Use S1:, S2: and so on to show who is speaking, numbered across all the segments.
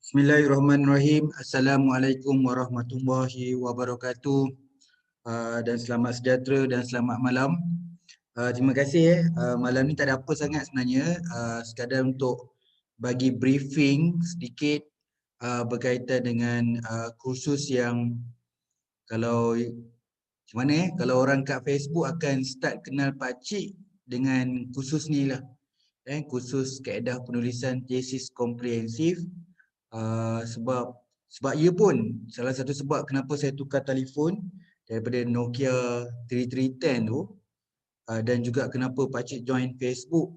S1: Bismillahirrahmanirrahim. Assalamualaikum warahmatullahi wabarakatuh. Dan selamat sejahtera dan selamat malam. Terima kasih. Malam ni tak ada apa sangat sebenarnya. Sekadar untuk bagi briefing sedikit berkaitan dengan kursus yang kalau macam mana kalau orang kat Facebook akan start kenal pakcik dengan kursus ni lah. Kursus kaedah penulisan tesis komprehensif. Sebab ia pun salah satu sebab kenapa saya tukar telefon daripada Nokia 3310 tu, dan juga kenapa pakcik join Facebook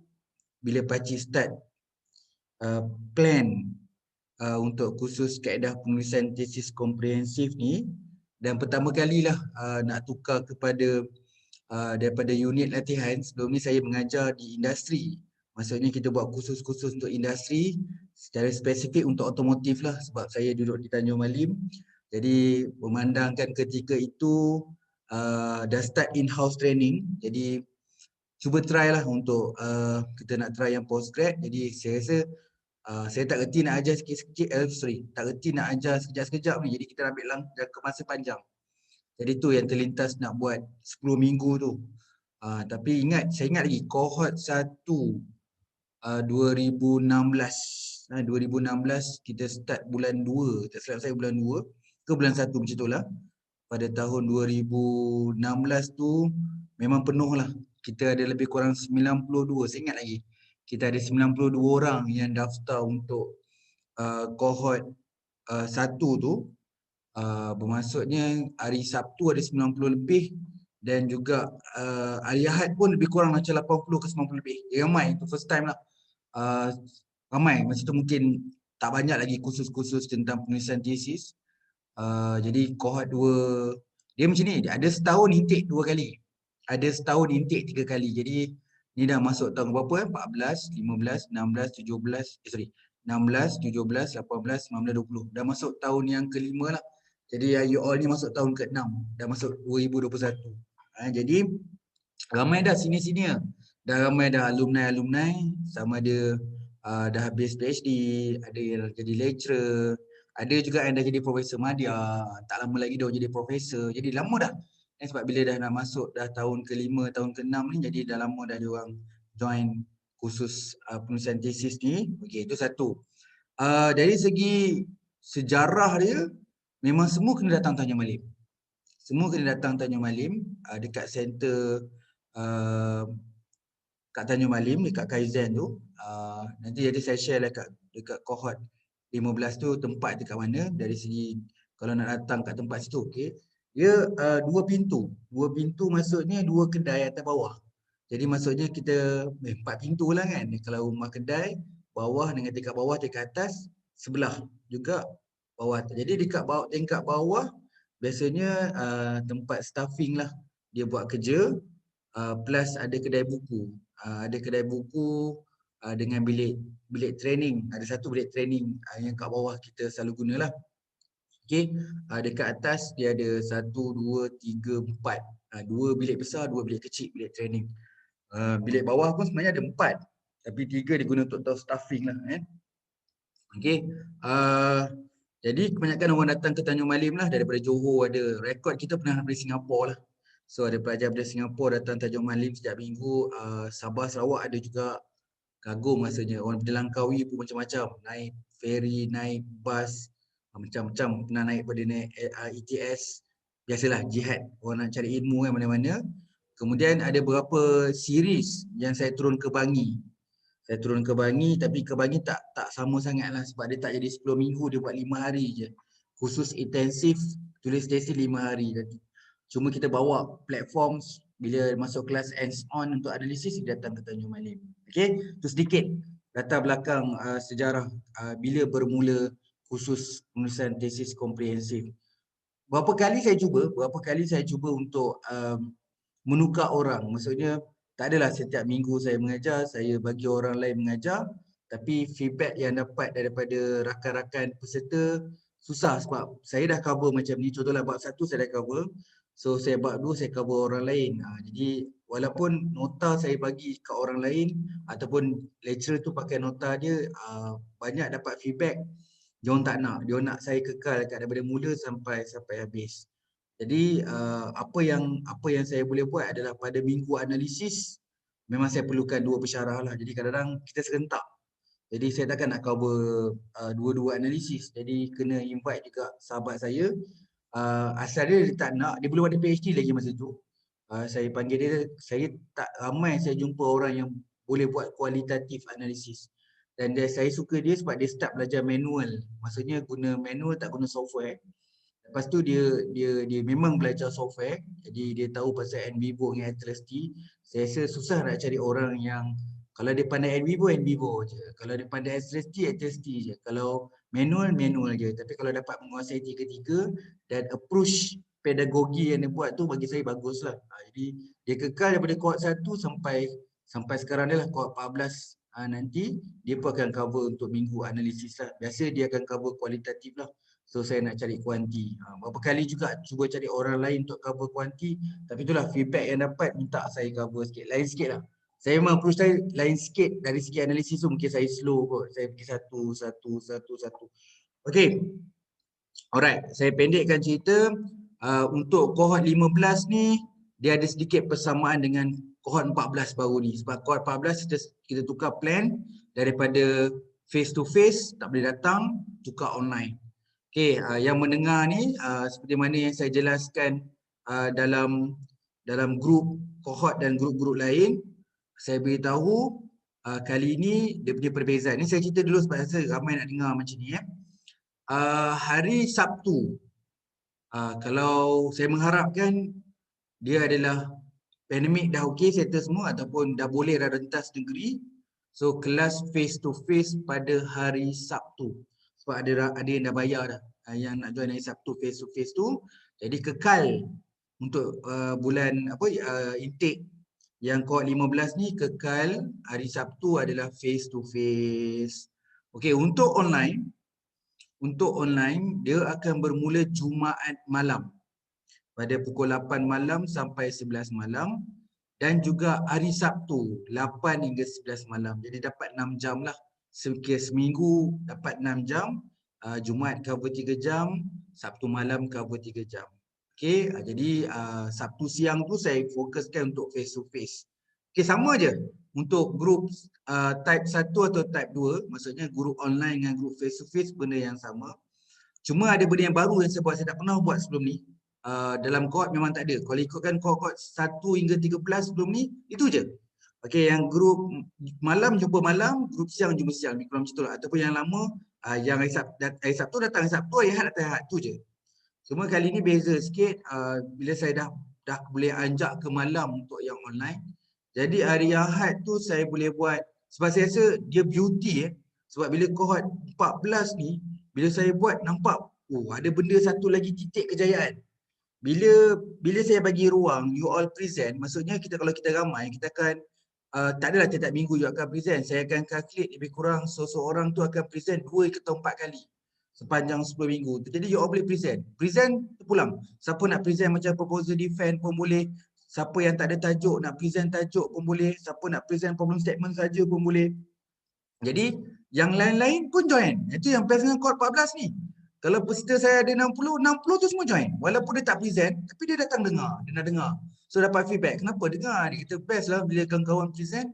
S1: bila pakcik start plan untuk kursus kaedah penulisan tesis komprehensif ni. Dan pertama kalilah nak tukar kepada daripada unit latihan. Sebelum ni saya mengajar di industri. Maksudnya kita buat kursus-kursus untuk industri secara spesifik untuk otomotif lah, sebab saya duduk di Tanjung Malim. Jadi memandangkan ketika itu dah start in-house training, jadi cuba try lah untuk kita nak try yang postgrad. Jadi saya rasa saya tak reti nak ajar tak reti nak ajar sekejap-sekejap ni. Jadi kita ambil jangka masa panjang. Jadi tu yang terlintas nak buat 10 minggu tu. Tapi saya ingat lagi cohort 1 2016. 2016 kita start bulan 2, tak silap saya bulan 2 ke bulan 1 macam tu lah. Pada tahun 2016 tu memang penuh lah. Kita ada lebih kurang 92, saya ingat lagi. Kita ada 92 orang yang daftar untuk cohort 1 tu. Bermaksudnya hari Sabtu ada 90 lebih dan juga hari Ahad pun lebih kurang macam 80 ke 90 lebih. Dia ramai, itu first time lah. Ramai, masa tu mungkin tak banyak lagi kursus-kursus tentang penulisan tesis. Jadi cohort 2 dia macam ni, ada setahun intake 2 kali. Ada setahun intake 3 kali. Jadi ni dah masuk tahun berapa? 14, 15, 16, 17, 16, 17, 18, 19, 20. Dah masuk tahun yang kelima lah. Jadi you all ni masuk tahun ke-6. Dah masuk 2021. Jadi ramai dah senior-senior. Dah ramai dah alumni-alumni. Sama ada dah habis PhD, ada yang jadi lecturer, ada juga yang dah jadi profesor madya. Tak lama lagi dia jadi profesor. Jadi lama dah. Sebab bila dah nak masuk dah tahun ke-5, tahun ke-6 ni, jadi dah lama dah diorang join kursus penulisan tesis ni. Okey, itu satu. Dari segi sejarah dia, memang semua kena datang Tanjung Malim. Semua kena datang Tanjung Malim dekat center kat Tanjung Malim, dekat Kaizen tu. Nanti jadi saya share lah dekat cohort 15 tu tempat dekat mana dari segi kalau nak datang kat tempat situ. Okay. Dia 2 pintu. 2 pintu maksudnya 2 kedai atas bawah. Jadi maksudnya kita 4 pintu lah kan. Kalau rumah kedai, bawah dengan tingkat bawah, tingkat atas, sebelah juga bawah. Jadi dekat bawah, tingkat bawah biasanya tempat staffing lah. Dia buat kerja plus ada kedai buku. Ada kedai buku dengan bilik training. Ada satu bilik training yang kat bawah kita selalu gunalah. Okey, dekat atas dia ada 1, 2, 3, 4. 2 bilik besar, 2 bilik kecil, bilik training. Bilik bawah pun sebenarnya ada 4. Tapi 3 digunakan untuk staffing lah kan. Okey. Jadi kebanyakan orang datang ke Tanjung Malim lah, daripada Johor ada. Rekod kita pernah dari Singapura lah. So ada pelajar dari Singapura datang Tanjung Malim setiap minggu. Sabah, Sarawak ada juga. Kagum rasanya. Orang daripada Langkawi pun macam-macam. Naik ferry, naik bas, macam-macam. Pernah naik pada naik ETS. Biasalah jihad. Orang nak cari ilmu kan mana-mana. Kemudian ada beberapa series yang saya turun ke Bangi. Saya turun ke Bangi, tapi ke Bangi tak sama sangat lah. Sebab dia tak jadi 10 minggu, dia buat 5 hari je. Khusus intensif, tulis tesis 5 hari. Cuma kita bawa platform bila masuk kelas hands-on untuk analisis, kita datang ke Tanjung Malim. Okay, itu sedikit latar belakang sejarah bila bermula khusus penulisan tesis komprehensif. Berapa kali saya cuba untuk menukar orang. Maksudnya tak adalah setiap minggu saya mengajar, saya bagi orang lain mengajar. Tapi feedback yang dapat daripada rakan-rakan peserta susah sebab saya dah cover macam ni. Contohlah bab 1 saya dah cover. So saya bab 2 saya cover orang lain. Jadi walaupun nota saya bagi ke orang lain ataupun lecturer tu pakai nota dia, banyak dapat feedback Diorang tak nak, diorang nak saya kekal kat daripada mula sampai habis. Jadi apa yang saya boleh buat adalah pada minggu analisis memang saya perlukan 2 pensyarah lah. Jadi kadang-kadang kita serentak. Jadi saya takkan nak cover dua-dua analisis. Jadi kena invite juga sahabat saya. Asal dia tak nak, dia belum ada PhD lagi masa tu. Saya panggil dia, saya tak ramai saya jumpa orang yang boleh buat kualitatif analisis. Dan saya suka dia sebab dia start belajar manual. Maksudnya guna manual, tak guna software. Lepas tu dia memang belajar software. Jadi dia tahu pasal NVivo dengan Atlas-T. Saya rasa susah nak cari orang yang kalau dia pandai NVivo je. Kalau dia pandai Atlas-T je. Kalau manual je. Tapi kalau dapat menguasai tiga-tiga dan approach pedagogi yang dia buat tu bagi saya baguslah. Jadi dia kekal daripada cohort 1 sampai sekarang dia lah cohort 14. Nanti dia pun akan cover untuk minggu analisis lah. Biasa dia akan cover kualitatif lah. So saya nak cari kuanti. Berapa kali juga cuba cari orang lain untuk cover kuanti. Tapi itulah feedback yang dapat, minta saya cover sikit. Lain sikit lah. Saya memang approach saya lain sikit. Dari segi analisis tu mungkin saya slow kot. Saya pergi satu. Okay. Alright. Saya pendekkan cerita. Untuk cohort 15 ni, dia ada sedikit persamaan dengan cohort 14 baru ni. Sebab cohort 14 kita tukar plan daripada face to face, tak boleh datang, tukar online. Okay, yang mendengar ni seperti mana yang saya jelaskan dalam grup kohort dan grup-grup lain, saya beritahu kali ini dia punya perbezaan. Ini saya cerita dulu sebab saya ramai nak dengar macam ni. Hari Sabtu, kalau saya mengharapkan dia adalah pandemik dah okey settle semua ataupun dah boleh dah rentas negeri. So kelas face to face pada hari Sabtu. Sebab ada yang dah bayar dah. Yang nak join hari Sabtu face to face tu. Jadi kekal untuk bulan intake yang cohort 15 ni kekal hari Sabtu adalah face to face. Okey, untuk online dia akan bermula Jumaat malam pada pukul 8 malam sampai 11 malam. Dan juga hari Sabtu 8 hingga 11 malam. Jadi dapat 6 jam lah. Seminggu dapat 6 jam. Jumaat cover 3 jam. Sabtu malam cover 3 jam. Okay, jadi Sabtu siang tu saya fokuskan untuk face to face. Okay, sama je. Untuk grup type 1 atau type 2. Maksudnya grup online dengan grup face to face benda yang sama. Cuma ada benda yang baru yang saya tak pernah buat sebelum ni. Dalam cohort memang tak ada. Kalau ikutkan cohort 1 hingga 13 sebelum ni, itu je. Okey, yang grup malam jumpa malam, grup siang jumpa siang. Macam tu lah. Ataupun yang lama, yang hari Sabtu datang hari Sabtu, hari Ahad datang hari Ahad. Tu je. Cuma kali ni beza sikit. Bila saya dah boleh anjak ke malam untuk yang online. Jadi hari Ahad tu saya boleh buat, sebab saya rasa dia beauty sebab bila cohort 14 ni, bila saya buat nampak, ada benda satu lagi titik kejayaan. Bila saya bagi ruang you all present, maksudnya kalau kita ramai, kita akan tak adalah tiap-tiap minggu you akan present. Saya akan calculate lebih kurang seseorang tu akan present 2 atau 4 kali sepanjang 10 minggu. Jadi you all boleh present. Present pulang. Siapa nak present macam proposal defense pun boleh. Siapa yang tak ada tajuk nak present tajuk pun boleh. Siapa nak present problem statement saja pun boleh. Jadi yang lain-lain pun join. Itu yang best dengan cohort 14 ni. Kalau peserta saya ada 60 tu semua join. Walaupun dia tak present, tapi dia datang dengar. Dia nak dengar. So dapat feedback. Kenapa dengar? Dia kata best lah bila kawan-kawan present.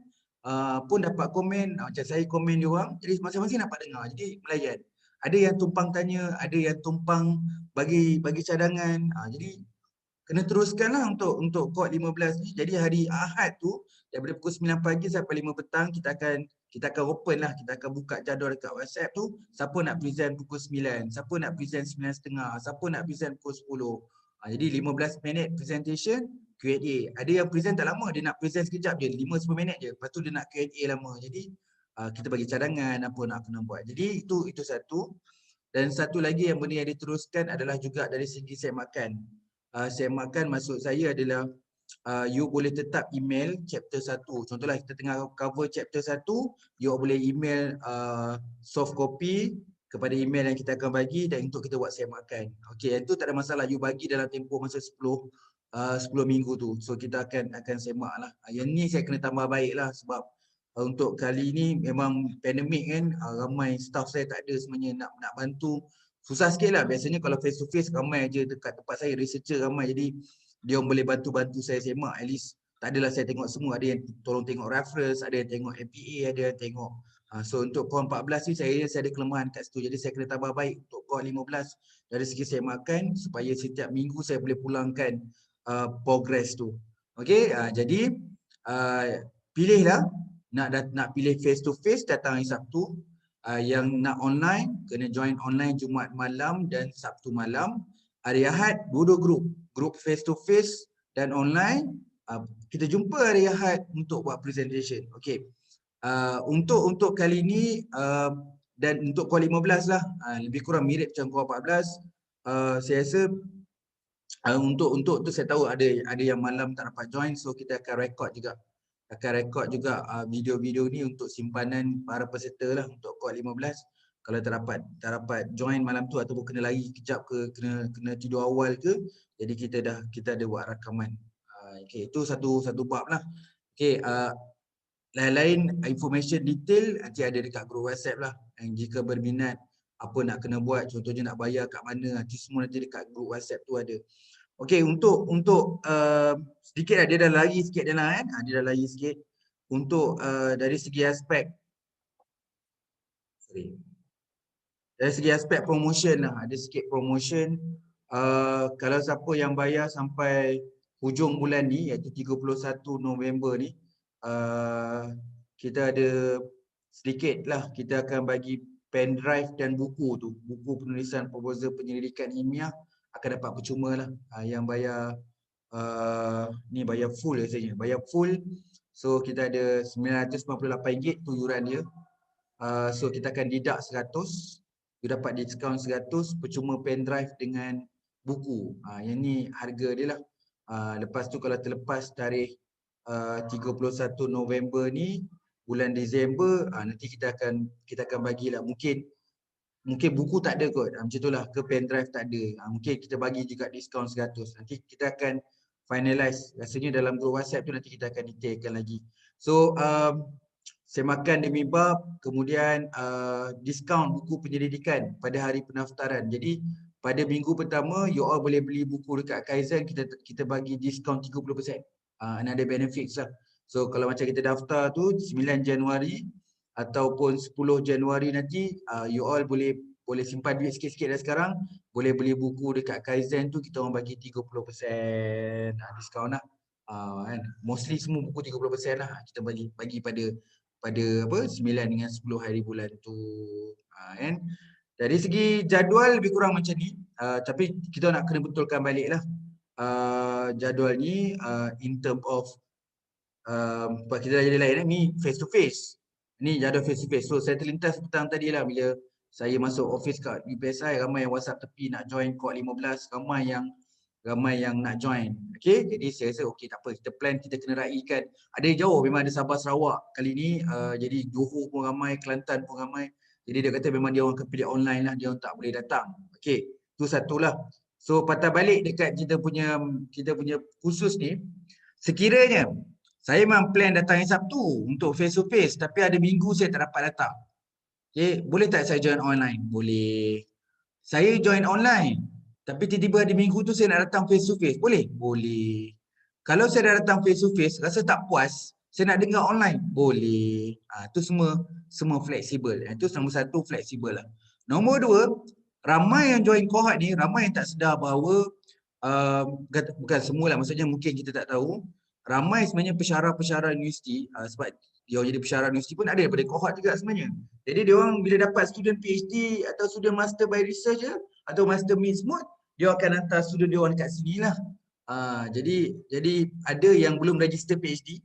S1: Pun dapat komen. Macam saya komen dia orang. Jadi masing-masing dapat dengar. Jadi melayan. Ada yang tumpang tanya. Ada yang tumpang bagi cadangan. Jadi kena teruskanlah untuk cohort 15 ni. Jadi hari Ahad tu daripada pukul 9 pagi sampai 5 petang kita akan open lah, kita akan buka jadual dekat WhatsApp tu. Siapa nak present pukul 9, siapa nak present 9.30, siapa nak present pukul 10. Jadi 15 minit presentation, Q&A. Ada yang present tak lama, dia nak present sekejap je, 5-10 minit je. Lepas tu dia nak Q&A lama. Jadi kita bagi cadangan apa nak kena buat. Jadi itu satu. Dan satu lagi yang benda yang diteruskan adalah juga dari segi set makan. Set makan maksud saya adalah you boleh tetap email chapter 1. Contohlah kita tengah cover chapter 1, you boleh email soft copy kepada email yang kita akan bagi dan untuk kita buat set makan. Okey, yang tu tak ada masalah, you bagi dalam tempoh masa 10 minggu tu. So kita akan semak lah. Yang ni saya kena tambah baik lah sebab untuk kali ni memang pandemik kan, ramai staff saya tak ada sebenarnya nak bantu. Susah sikit lah. Biasanya kalau face to face ramai je dekat tempat saya, researcher ramai, jadi dia orang boleh bantu saya semak. At least tak adalah saya tengok semua, ada yang tolong tengok reference, ada yang tengok MPA, ada yang tengok. So untuk core 14 ni saya ada kelemahan kat situ, jadi saya kena tambah baik untuk core 15 dari segi semakan supaya setiap minggu saya boleh pulangkan progress tu. Okey, jadi pilihlah nak pilih face to face datang hari Sabtu. Yang nak online kena join online Jumaat malam dan Sabtu malam. Hari Ahad dua grup face to face dan online. Kita jumpa hari Ahad untuk buat presentation. Okey. Untuk kali ni dan untuk core 15 lah, lebih kurang mirip macam core 14. Saya rasa untuk tu saya tahu ada yang malam tak dapat join, so kita akan rekod juga video-video ni untuk simpanan para peserta lah untuk core 15. Kalau tak dapat join malam tu ataupun kena lari kejap ke kena tidur awal ke, jadi kita ada buat rakaman. Okey, itu satu bab lah. Okey, lain-lain information detail nanti ada dekat grup WhatsApp lah. Yang jika berminat apa nak kena buat, contohnya nak bayar kat mana, nanti semua nanti dekat grup WhatsApp tu ada. Okey, untuk sedikit lah, dia dah lari sikit dia lah kan. Dia dah lari sikit. Untuk dari segi aspek promotion lah, ada sikit promotion. Kalau siapa yang bayar sampai hujung bulan ni, iaitu 31 November ni, kita ada sedikit lah, kita akan bagi pen drive dan buku tu, buku penulisan proposal penyelidikan ilmiah akan dapat percuma lah. Yang bayar ni bayar full rasanya, bayar full. So kita ada RM998 tu yuran dia. So kita akan deduct 100, you dapat diskaun 100, percuma pen drive dengan buku. Yang ni harga dia lah. Lepas tu kalau terlepas tarikh 31 November ni, bulan Disember, nanti kita akan bagilah, mungkin buku tak ada kot, macam itulah, ke pen drive tak ada, mungkin kita bagi juga diskaun 100. Nanti kita akan finalize, rasanya dalam grup WhatsApp tu nanti kita akan detailkan lagi. So semakan demi bab, kemudian diskaun buku penyelidikan pada hari pendaftaran. Jadi pada minggu pertama you all boleh beli buku dekat Kaizen, kita bagi diskaun 30%. Another benefits lah. So kalau macam kita daftar tu 9 Januari ataupun 10 Januari nanti, you all boleh simpan duit sikit-sikit dah sekarang, boleh beli buku dekat Kaizen tu, kita orang bagi 30% diskaun lah. Kan? Mostly semua buku 30% lah kita bagi pada apa 9 dengan 10 hari bulan tu. Kan? Dari segi jadual lebih kurang macam ni, tapi kita nak kena betulkan balik lah jadual ni in term of kita dah jadi lain ni face to face. Ni jadual face to face. So saya terlintas petang tadi lah bila saya masuk office kat UPSI, ramai yang WhatsApp tepi nak join core 15, ramai yang nak join. Okey, jadi saya rasa okey tak apa, kita plan, kita kena raikan. Ada yang jauh, memang ada Sabah Sarawak kali ni, jadi Johor pun ramai, Kelantan pun ramai. Jadi dia kata memang dia orang akan pilih online lah, dia orang tak boleh datang. Okey, tu satulah. So patah balik dekat kita punya khusus ni, sekiranya saya memang plan datang hari Sabtu untuk face to face, tapi ada minggu saya tak dapat datang. Okay, boleh tak saya join online? Boleh. Saya join online, tapi tiba-tiba ada minggu tu saya nak datang face to face. Boleh? Boleh. Kalau saya dah datang face to face, rasa tak puas, saya nak dengar online? Boleh. Itu semua fleksibel. Itu nombor satu, fleksibel lah. Nombor dua, ramai yang join cohort ni, ramai yang tak sedar bahawa, bukan semua lah, maksudnya mungkin kita tak tahu, ramai sebenarnya pensyarah-pensyarah universiti, sebab dia jadi pensyarah universiti pun ada daripada cohort juga sebenarnya. Jadi dia orang bila dapat student PhD atau student master by research atau master mid smooth, dia akan hantar student dia orang dekat sini lah. Jadi ada yang belum register PhD,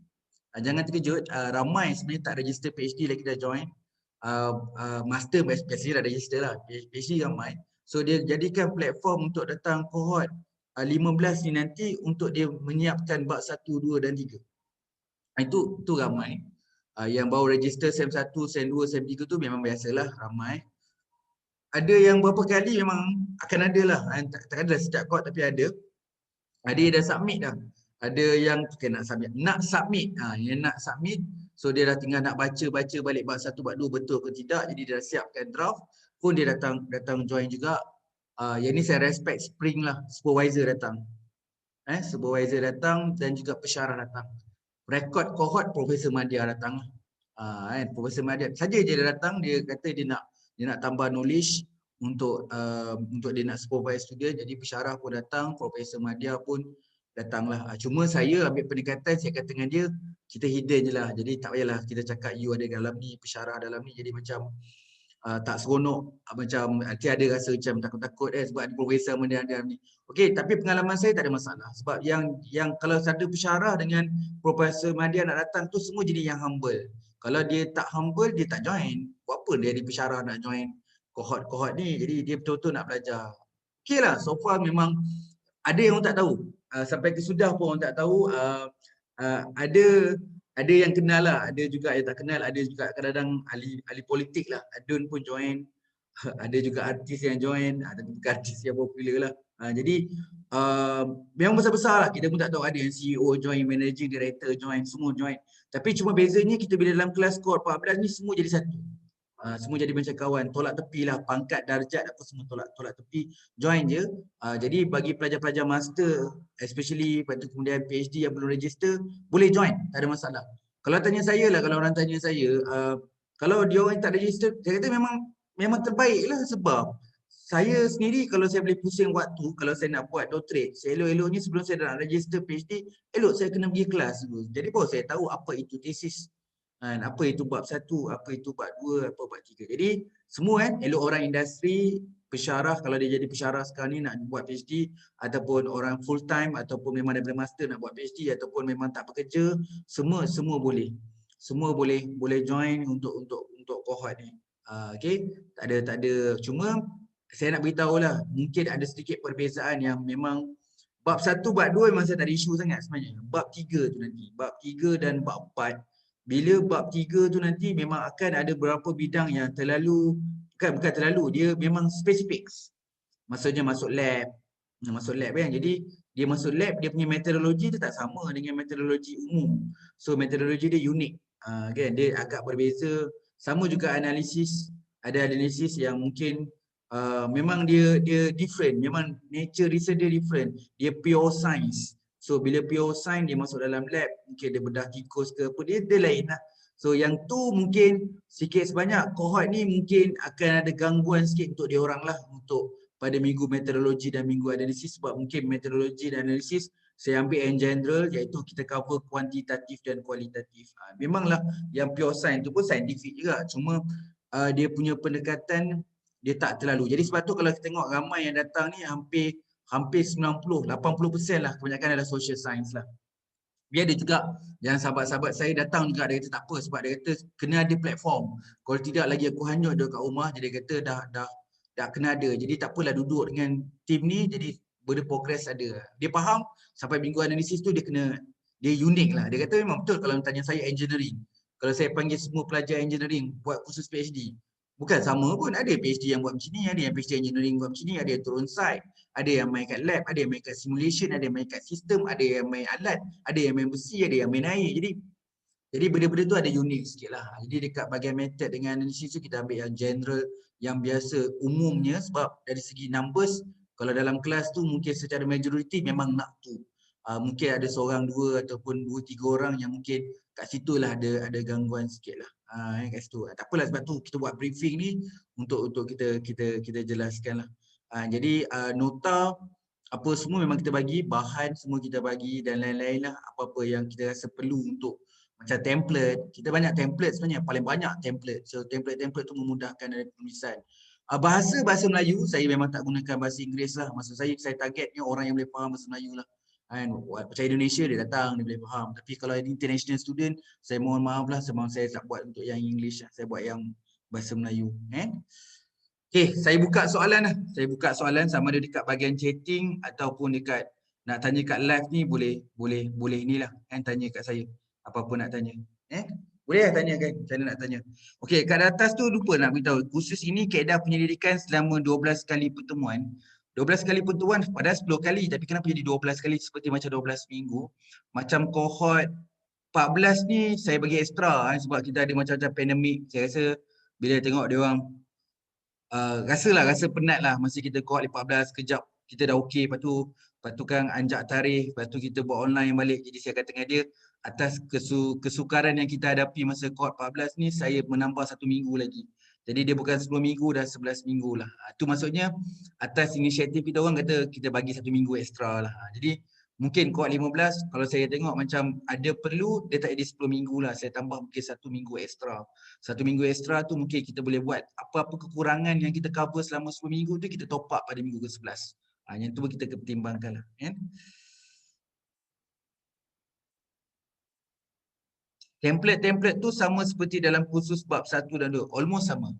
S1: jangan terkejut, ramai sebenarnya tak register PhD lagi dah join. Master biasanya dah register lah, PhD ramai. So dia jadikan platform untuk datang cohort 15 ni nanti untuk dia menyiapkan bab 1, 2 dan 3. Itu ramai. Yang baru register SEM 1, SEM 2, SEM 3 tu memang biasalah, ramai. Ada yang berapa kali memang akan ada lah, tak ada setiap cohort tapi ada. Ada yang dah submit dah. Ada yang nak submit. Yang nak submit, So dia dah tinggal nak baca balik bab 1 bab 2 betul ke tidak. Jadi dia dah siapkan draft pun dia datang join juga. Yang ni saya respect Spring lah, supervisor datang. Supervisor datang dan juga pensyarah datang. Rekod kohort Profesor Madya datang. Profesor Madya saja dia datang, dia kata dia nak tambah knowledge untuk dia nak supervise student. Jadi pensyarah pun datang, Profesor Madya pun datanglah. Cuma saya ambil pendekatan, saya kata dengan dia, kita hidden je lah. Jadi tak payahlah kita cakap you ada dalam ni, pensyarah dalam ni. Jadi macam tak seronok, macam nanti ada rasa macam takut-takut sebab ada profesor mana ada ni. Okey, tapi pengalaman saya tak ada masalah. Sebab yang kalau ada pensyarah dengan Profesor Madya nak datang tu semua jadi yang humble. Kalau dia tak humble, dia tak join. Buat apa dia di pensyarah nak join kohort-kohort ni. Jadi dia betul-betul nak belajar. Okey lah, so far memang ada yang orang tak tahu. Sampai ke sudah pun orang tak tahu. Ada yang kenal lah, ada juga yang tak kenal, ada juga kadang-kadang ahli politik lah. Adun pun join, ada juga artis yang join, ada juga artis yang popular lah. Jadi memang besar-besar lah, kita pun tak tahu, ada yang CEO join, managing director join, semua join. Tapi cuma bezanya kita bila dalam kelas core 14 ni semua jadi satu. Semua jadi macam kawan, tolak tepi lah, pangkat, darjat apa semua tolak tepi, join je. Jadi bagi pelajar-pelajar master, especially lepas tu kemudian PhD yang belum register, boleh join, tak ada masalah. Kalau tanya saya lah, kalau orang tanya saya, kalau dia orang tak register, saya kata memang terbaik lah, sebab saya sendiri kalau saya boleh pusing waktu, kalau saya nak buat doctorate, saya elok-eloknya sebelum saya nak register PhD, elok saya kena pergi kelas dulu. Jadi baru saya tahu apa itu tesis. Apa itu bab 1, apa itu bab 2, apa bab 3. Jadi semua elok orang industri, pensyarah kalau dia jadi pensyarah sekarang ni nak buat PhD, ataupun orang full time ataupun memang daripada master nak buat PhD ataupun memang tak bekerja, semua boleh. Semua boleh join untuk kohort ni. Okey, tak ada cuma saya nak beritahu lah, mungkin ada sedikit perbezaan yang memang bab 1 bab 2 memang saya tak ada isu sangat sebenarnya. Bab 3 tu nanti, bab 3 dan bab 4, bila bab 3 tu nanti memang akan ada beberapa bidang yang bukan terlalu, dia memang spesifik. Maksudnya masuk lab kan. Jadi dia masuk lab, dia punya metodologi tu tak sama dengan metodologi umum. So metodologi dia unik. Kan, dia agak berbeza. Sama juga analisis, ada analisis yang mungkin memang dia different, memang nature research dia different. Dia pure science. So bila pure science dia masuk dalam lab, mungkin dia bedah tikus ke apa, dia lain lah. So yang tu mungkin sikit sebanyak kohort ni mungkin akan ada gangguan sikit untuk dia orang lah, untuk pada minggu metodologi dan minggu analisis, sebab mungkin metodologi dan analisis saya ambil yang general, iaitu kita cover kuantitatif dan kualitatif. Memanglah yang pure science tu pun scientific juga, cuma dia punya pendekatan dia tak terlalu. Jadi sebab tu kalau kita tengok ramai yang datang ni hampir 90, 80% lah kebanyakan adalah social science lah. Dia ada juga yang sahabat-sahabat saya datang juga, dia kata tak apa sebab dia kata kena ada platform. Kalau tidak lagi aku hanyut dia kat rumah, jadi dia kata dah kena ada. Jadi tak apalah duduk dengan tim ni, jadi progress ada. Dia faham sampai minggu analisis tu dia unik lah. Dia kata memang betul kalau tanya saya engineering. Kalau saya panggil semua pelajar engineering buat khusus PhD, bukan sama pun, ada PhD yang buat macam ni, ada yang PhD engineering buat macam ni, ada yang turun site, ada yang main kat lab, ada yang main kat simulation, ada yang main kat sistem, ada yang main alat, ada yang main besi, ada yang main air. Jadi benda-benda tu ada unik sikit lah. Jadi dekat bahagian method dengan analisis tu kita ambil yang general, yang biasa umumnya, sebab dari segi numbers, kalau dalam kelas tu mungkin secara majoriti memang nak tu. Mungkin ada seorang, dua ataupun 2-3 orang yang mungkin kat situ lah ada gangguan sikit lah. Kat situ. Tak apalah, sebab tu kita buat briefing ni untuk kita jelaskan lah. Jadi nota apa semua memang kita bagi, bahan semua kita bagi dan lain-lain lah, apa-apa yang kita rasa perlu untuk macam template. Kita banyak template sebenarnya, paling banyak template. So template-template tu memudahkan dari penulisan. Bahasa Melayu saya memang tak gunakan bahasa Inggeris lah. Maksud saya targetnya orang yang boleh faham bahasa Melayu lah. Macam Indonesia dia datang, dia boleh faham. Tapi kalau international student, saya mohon maaf lah, sebab saya tak buat untuk yang English lah. Saya buat yang bahasa Melayu. Okay, saya buka soalan lah. Saya buka soalan sama ada dekat bahagian chatting ataupun dekat nak tanya kat live ni, boleh inilah tanya kat saya. Apa-apa nak tanya. Boleh lah tanya kan, macam mana nak tanya. Okey, kat atas tu lupa nak beritahu. Khusus ini kaedah penyelidikan selama 12 kali pertemuan. 12 kali pertemuan padahal 10 kali, tapi kenapa jadi 12 kali seperti macam 12 minggu. Macam kohort 14 ni saya bagi ekstra sebab kita ada macam-macam pandemik. Saya rasa bila tengok dia orang rasa penat lah masa kita kohort 14 kejap kita dah okey, lepas tu kan anjak tarikh, lepas tu kita buat online balik. Jadi saya kata dengan dia, atas kesukaran yang kita hadapi masa kohort 14 ni, saya menambah 1 minggu lagi. Jadi dia bukan 10 minggu, dah 11 minggu lah. Itu maksudnya atas inisiatif kita orang kata kita bagi 1 minggu ekstra lah. Jadi mungkin kohort 15 kalau saya tengok macam ada perlu, dia tak jadi 10 minggu lah. Saya tambah mungkin 1 minggu ekstra. 1 minggu ekstra tu mungkin kita boleh buat apa-apa kekurangan yang kita cover selama 10 minggu tu kita top up pada minggu ke-11. Yang tu kita pertimbangkan lah. Kan? Template tu sama seperti dalam kursus bab 1 dan 2. Almost sama.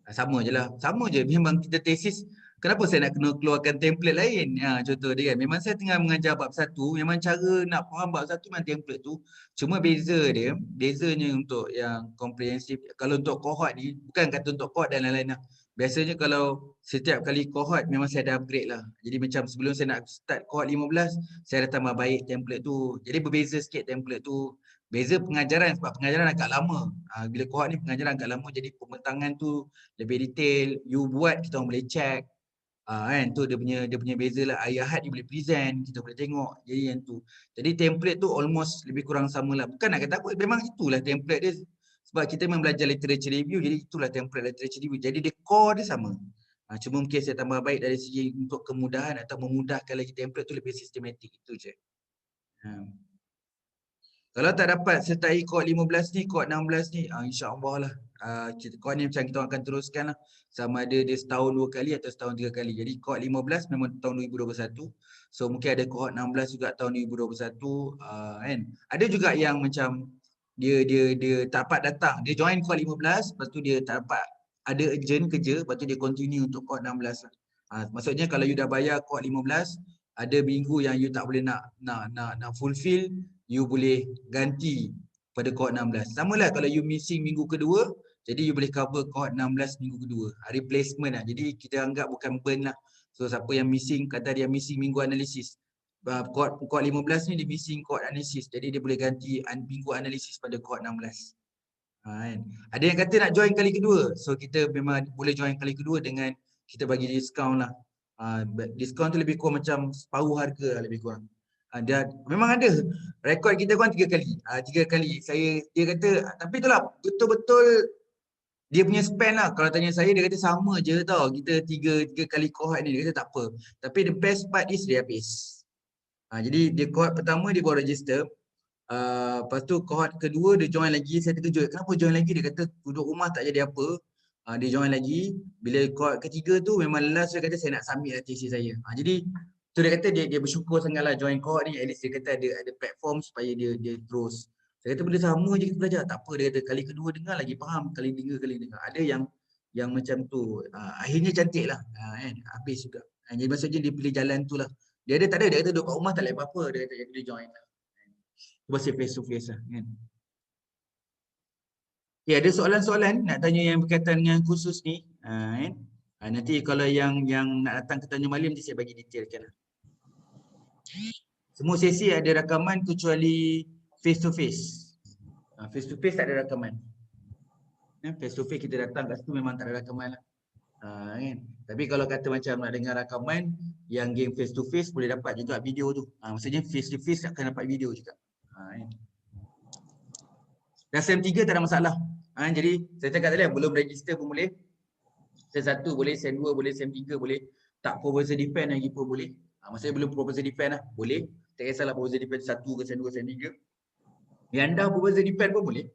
S1: Sama je lah. Sama je. Memang kita tesis. Kenapa saya nak kena keluarkan template lain? Contoh dia kan. Memang saya tengah mengajar bab 1. Memang cara nak faham bab 1 memang template tu. Cuma bezanya untuk yang komprehensif. Kalau untuk kohort ni, bukan kata untuk kohort dan lain-lain lah. Biasanya kalau setiap kali kohort memang saya ada upgrade lah. Jadi macam sebelum saya nak start kohort 15, saya dah tambah baik template tu. Jadi berbeza sikit template tu. Beza pengajaran sebab pengajaran agak lama. Bila kohort ni pengajaran agak lama jadi pembentangan tu lebih detail. You buat kita orang boleh check. Kan tu dia punya beza lah. Hari Ahad dia boleh present, kita boleh tengok. Jadi yang tu. Jadi template tu almost lebih kurang sama lah. Bukan nak kata apa, memang itulah template dia. Sebab kita memang belajar literature review, jadi itulah template literature review. Jadi dia core dia sama. Cuma mungkin saya tambah baik dari segi untuk kemudahan atau memudahkan lagi template tu lebih sistematik. Itu je. Kalau tak dapat sertai kohort 15 ni, kohort 16 ni, insya-Allah lah. Kohort ni macam kita akan teruskan lah. Sama ada dia setahun 2 kali atau setahun 3 kali. Jadi kohort 15 memang tahun 2021. So mungkin ada kohort 16 juga tahun 2021. Kan? Ada juga yang macam dia tak dapat datang. Dia join kohort 15, lepas tu dia tak dapat ada urgent kerja, lepas tu dia continue untuk kohort 16 lah. Maksudnya kalau you dah bayar kohort 15, ada minggu yang you tak boleh nak fulfill, you boleh ganti pada kohort 16. Sama lah kalau you missing minggu kedua, jadi you boleh cover kohort 16 minggu kedua. Replacement lah. Jadi kita anggap bukan burn lah. So siapa yang missing, kata dia missing minggu analisis. Kohort 15 ni dia missing kohort analisis. Jadi dia boleh ganti minggu analisis pada kohort 16. Kan? Ada yang kata nak join kali kedua. So kita memang boleh join kali kedua dengan kita bagi diskaun lah. Diskaun tu lebih kurang macam separuh harga lah lebih kurang. Dia memang ada rekod kita kan 3 kali. 3 kali dia kata tapi itulah betul-betul dia punya span lah. Kalau tanya saya dia kata sama je tau. Kita 3 kali kohort ni dia kata tak apa. Tapi the best part is dia habis. Jadi dia kohort pertama dia baru register. Lepas tu kohort kedua dia join lagi. Saya terkejut. Kenapa join lagi? Dia kata duduk rumah tak jadi apa. Dia join lagi. Bila kohort ketiga tu memang last dia kata saya nak submit lah thesis saya. Jadi tu dia kata dia bersyukur sangatlah join kohort ni. At least dia kata ada platform supaya dia terus. Saya kata benda sama je kita belajar. Tak apa, dia kata kali kedua dengar lagi faham. Kali dengar. Ada yang macam tu. Akhirnya cantik lah. Kan? Habis juga. Jadi maksudnya dia pilih jalan tu lah. Dia tak ada. Dia kata duduk kat rumah tak boleh apa-apa. Dia kata dia join lah. Masih face to face lah kan. Ya, ada soalan-soalan nak tanya yang berkaitan dengan kursus ni. Kan? Nanti kalau yang nak datang ke Tanjung Malim nanti saya bagi detailkan lah. Semua sesi ada rakaman kecuali face to face. Face to face tak ada rakaman. Face to face kita datang kat situ memang tak ada rakaman lah. Kan? Tapi kalau kata macam nak dengar rakaman yang game face to face boleh dapat juga video tu. Maksudnya face to face akan dapat video juga. Kan? Dan SEM 3 tak ada masalah. Jadi saya cakap tadi belum register pun boleh. SEM 1 boleh, SEM 2 boleh, SEM 3 boleh. Tak proposal defense lagi pun boleh. Maksudnya belum proposal defense lah. Boleh. Tak kisahlah proposal defense 1 ke SEM 2, SEM 3. Yang dah proposal defense pun boleh.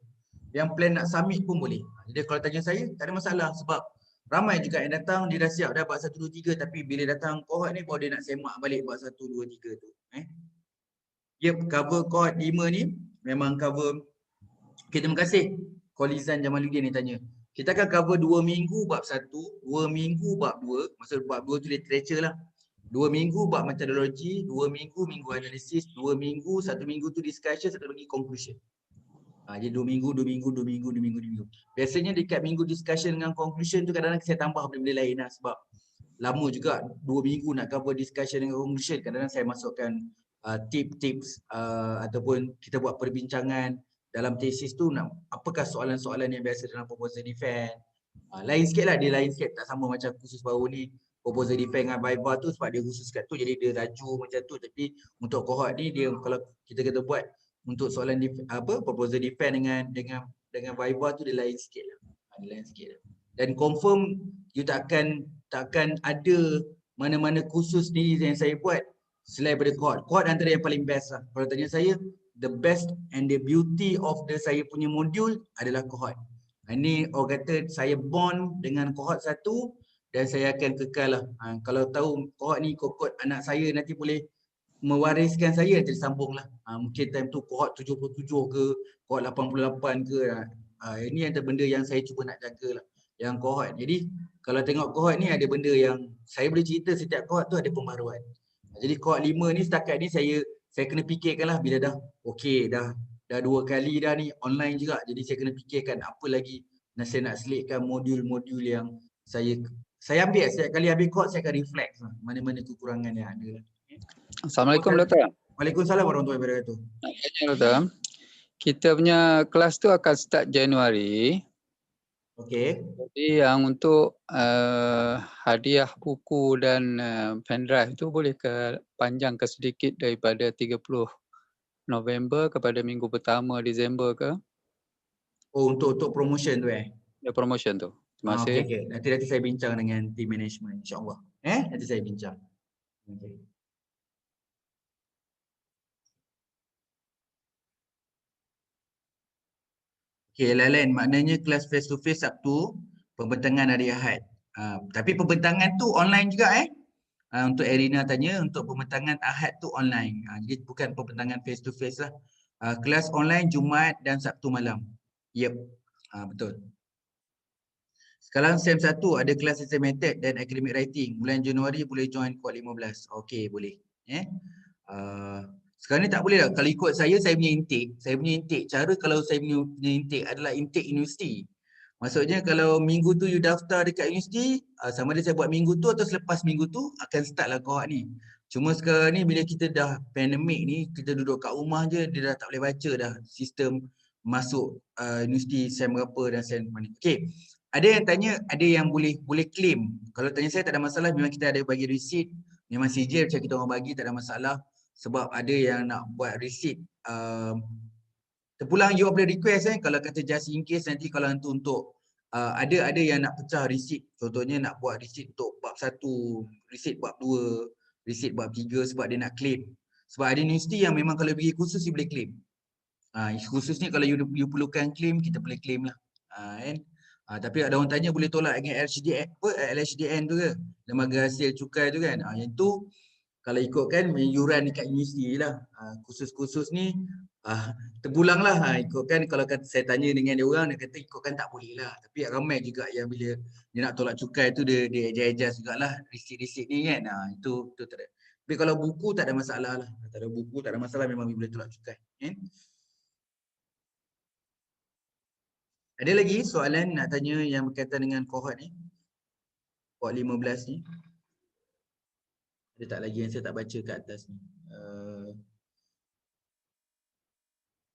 S1: Yang plan nak submit pun boleh. Jadi kalau tanya saya tak ada masalah sebab ramai juga yang datang dia dah siap dah bab 1, 2, 3 tapi bila datang kohort ni baru dia nak semak balik bab 1, 2, 3 tu. Cover kohort 5 ni memang cover. Okay, terima kasih Kolizan Jamaluddin ni tanya. Kita akan cover 2 minggu bab 1, 2 minggu bab 2. Maksud bab 2 tu literature lah. 2 minggu bab metodologi, 2 minggu analisis, 2 minggu, 1 minggu tu discussion, 1 lagi conclusion. Jadi 2 minggu. Biasanya dekat minggu discussion dengan conclusion tu kadang-kadang saya tambah benda-benda lain lah sebab lama juga 2 minggu nak cover discussion dengan conclusion. Kadang-kadang saya masukkan tips-tips ataupun kita buat perbincangan dalam tesis tu, apakah soalan-soalan yang biasa dalam proposal defense. Lain sikit lah, dia lain sikit, tak sama macam khusus baru ni. Proposal defense dengan Viva tu sebab dia khusus kat tu jadi dia laju macam tu, tapi untuk cohort ni dia kalau kita kata buat untuk soalan proposal defense dengan Viva tu dia lain sikit lah. Dia lain sikit lah. Dan confirm you takkan ada mana-mana khusus ni yang saya buat selain daripada cohort. Cohort antara yang paling best lah. Kalau tanya saya, the best and the beauty of saya punya modul adalah cohort. Ini orang kata saya bond dengan cohort satu dan saya akan kekal lah. Kalau tahu cohort ni cohort anak saya nanti boleh mewariskan saya, nanti sambung lah. Mungkin time tu cohort 77 ke, cohort 88 ke. Ini antara benda yang saya cuba nak jaga lah. Yang cohort. Jadi kalau tengok cohort ni ada benda yang saya boleh cerita setiap cohort tu ada pembaruan. Jadi cohort 5 ni setakat ni saya kena fikirkan lah bila dah okey, dah 2 kali dah ni online juga. Jadi saya kena fikirkan apa lagi saya nak selitkan modul-modul yang saya ambil. Setiap kali ambil cohort saya akan reflect lah mana-mana kekurangan yang ada lah.
S2: Assalamualaikum Dr.
S1: Waalaikumsalam warahmatullahi wabarakatuh.
S2: Dr. Kita punya kelas tu akan start Januari.
S1: Okey.
S2: Jadi yang untuk hadiah buku dan pendrive tu boleh panjang ke sedikit daripada 30 November kepada minggu pertama Disember ke?
S1: Oh, untuk promotion tu
S2: Ya, promotion tu. Terima kasih.
S1: Okay. Nanti saya bincang dengan team management insya-Allah. Nanti saya bincang. Okay. Okay, lain maknanya kelas face to face Sabtu, pembentangan hari Ahad. Tapi pembentangan tu online juga untuk Erina tanya, untuk pembentangan Ahad tu online. Jadi bukan pembentangan face to face lah. Kelas online Jumaat dan Sabtu malam. Yep. Betul. Sekarang SEM 1 ada kelas systematic dan academic writing. Bulan Januari boleh join kuat 15. Okey, boleh. Sekarang ni tak boleh lah. Kalau ikut saya punya intake. Cara kalau saya punya intake adalah intake universiti. Maksudnya kalau minggu tu you daftar dekat universiti, sama ada saya buat minggu tu atau selepas minggu tu akan start lah cohort ni. Cuma sekarang ni bila kita dah pandemik ni, kita duduk kat rumah je, dia dah tak boleh baca dah sistem masuk universiti SEM berapa dan SEM mana. Okey. Ada yang tanya, ada yang boleh claim. Kalau tanya saya tak ada masalah, memang kita ada bagi receipt. Memang CJ macam kita orang bagi tak ada masalah. Sebab ada yang nak buat receipt. Terpulang you boleh request kalau kata just in case nanti kalau untuk ada yang nak pecah receipt. Contohnya nak buat receipt untuk bab 1, receipt bab 2, receipt bab 3 sebab dia nak claim. Sebab ada universiti yang memang kalau pergi khusus you boleh claim. Khususnya kalau you perlukan claim, kita boleh claim lah. Tapi ada orang tanya boleh tolak dengan LHDN tu ke? Lembaga Hasil Cukai tu kan. Yang tu kalau ikutkan yuran dekat universiti lah. Khusus-khusus ni terpulang lah. Ikutkan kalau saya tanya dengan dia orang, dia kata ikutkan tak boleh lah. Tapi ramai juga yang bila dia nak tolak cukai tu dia adjust jugalah receipt ni kan. Itu tak ada. Tapi kalau buku tak ada masalah lah. Tak ada buku tak ada masalah, memang boleh tolak cukai. Ada lagi soalan nak tanya yang berkaitan dengan cohort ni? Cohort 15 ni. Ada tak lagi yang saya tak baca kat atas ni?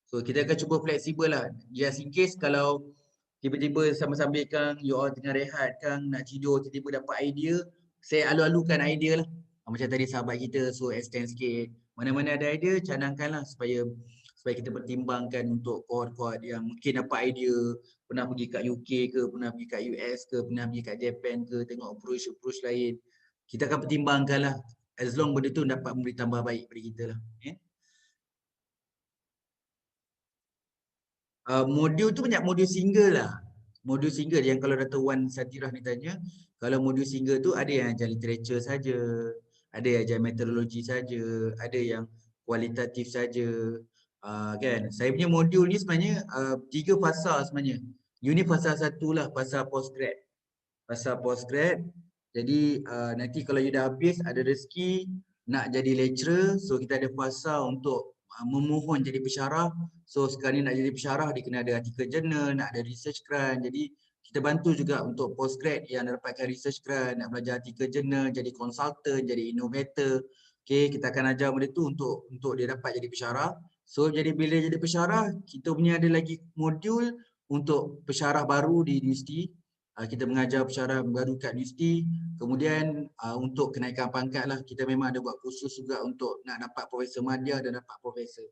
S1: So kita akan cuba fleksibel lah. Just in case kalau tiba-tiba sambil-sambil Kang, you all tengah rehat Kang, nak tidur, tiba-tiba dapat idea, saya alu-alukan idea lah. Macam tadi sahabat kita, so extend sikit. Mana-mana ada idea, cadangkan lah supaya kita pertimbangkan untuk cohort-cohort yang mungkin dapat idea, pernah pergi kat UK ke, pernah pergi kat US ke, pernah pergi kat Japan ke, tengok approach lain. Kita akan pertimbangkan lah. As long benda tu dapat memberi tambah baik pada kita lah. Modul tu banyak modul single lah. Modul single yang kalau Dr. Wan Satirah ni tanya, kalau modul single tu ada yang ajar literature saja, ada yang ajar meteorologi saja, ada yang kualitatif saja. Kan? Saya punya modul ni sebenarnya 3 fasa sebenarnya. You ni fasa 1 lah, fasa postgrad. Fasa postgrad. Jadi nanti kalau you dah habis ada rezeki nak jadi lecturer, so kita ada fasa untuk memohon jadi pensyarah. So sekarang ni nak jadi pensyarah dia kena ada artikel jurnal, nak ada research grant. Jadi kita bantu juga untuk postgrad yang dapatkan research grant, nak belajar artikel jurnal, jadi consultant, jadi innovator. Okay, kita akan ajar benda tu untuk dia dapat jadi pensyarah. So jadi bila jadi pensyarah, kita punya ada lagi modul untuk pensyarah baru di universiti. Kita mengajar pensyarah baru kat universiti. Kemudian untuk kenaikan pangkat lah, kita memang ada buat kursus juga untuk nak dapat profesor madya dan dapat profesor.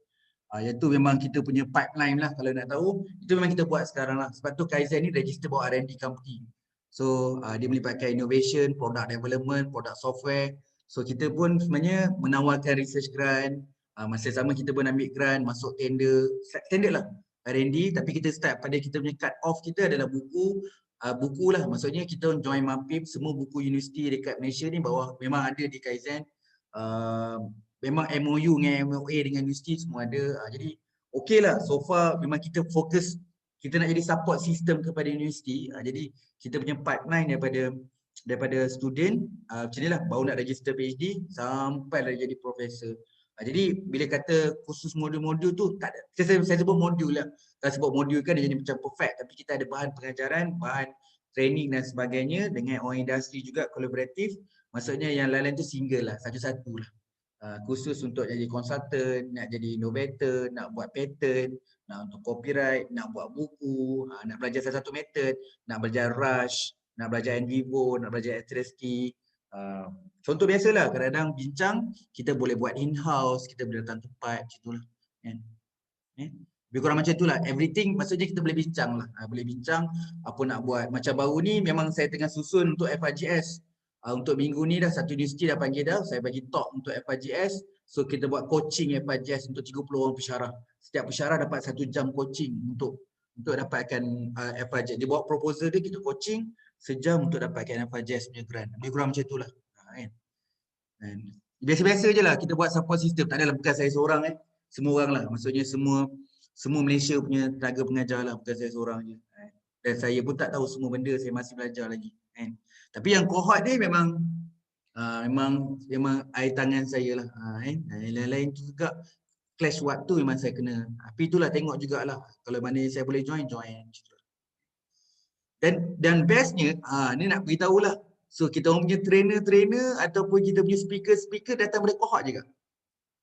S1: Iaitu memang kita punya pipeline lah, kalau nak tahu. Itu memang kita buat sekarang lah. Sebab tu Kaizen ni register bawah R&D company. So dia melibatkan innovation, product development, product software. So kita pun sebenarnya menawarkan research grant, masa sama kita pun ambil grant, masuk tender, standard lah R&D, tapi kita start pada kita punya cut off kita adalah buku lah, maksudnya kita join MAPIP, semua buku universiti dekat Malaysia ni bawah memang ada di Kaizen. Memang MOU dengan MOA dengan universiti semua ada, jadi okey lah, so far memang kita fokus, kita nak jadi support system kepada universiti, jadi kita punya pipeline daripada student macam ni lah, baru nak register PhD sampai dah jadi profesor. Jadi bila kata khusus modul-modul tu tak ada. Saya sebut modul lah. Kalau sebut modul kan dia jadi macam perfect, tapi kita ada bahan pengajaran, bahan training dan sebagainya dengan orang industri juga kolaboratif. Maksudnya yang lain-lain tu single lah, satu-satu lah. Khusus untuk jadi consultant, nak jadi innovator, nak buat patent, nak untuk copyright, nak buat buku, nak belajar satu-satu method, nak belajar rush, nak belajar in vivo, nak belajar Atreski. Contoh biasalah, kadang-kadang bincang kita boleh buat in-house, kita boleh datang tempat macam itulah. Lebih kurang macam itulah. Everything maksudnya kita boleh bincang lah. Boleh bincang apa nak buat. Macam baru ni memang saya tengah susun untuk FRGS. Untuk minggu ni dah satu universiti dah panggil dah. Saya bagi talk untuk FRGS. So kita buat coaching FRGS untuk 30 orang pensyarah. Setiap pensyarah dapat 1 jam coaching untuk dapatkan FRGS. Dia bawa proposal dia, kita coaching sejam untuk dapatkan FRGS punya grant. Lebih kurang macam itulah. Biasa-biasa je lah kita buat support system. Tak adalah bukan saya seorang semua orang lah. Maksudnya semua Malaysia punya tenaga pengajar lah, bukan saya seorang je. Dan saya pun tak tahu semua benda, saya masih belajar lagi. Tapi yang cohort ni memang air tangan saya lah. Lain-lain tu juga clash waktu memang saya kena. Tapi itulah tengok jugalah. Kalau mana saya boleh join. Dan bestnya, ni nak beritahu lah. So kita orang punya trainer ataupun kita punya speaker datang dari cohort juga.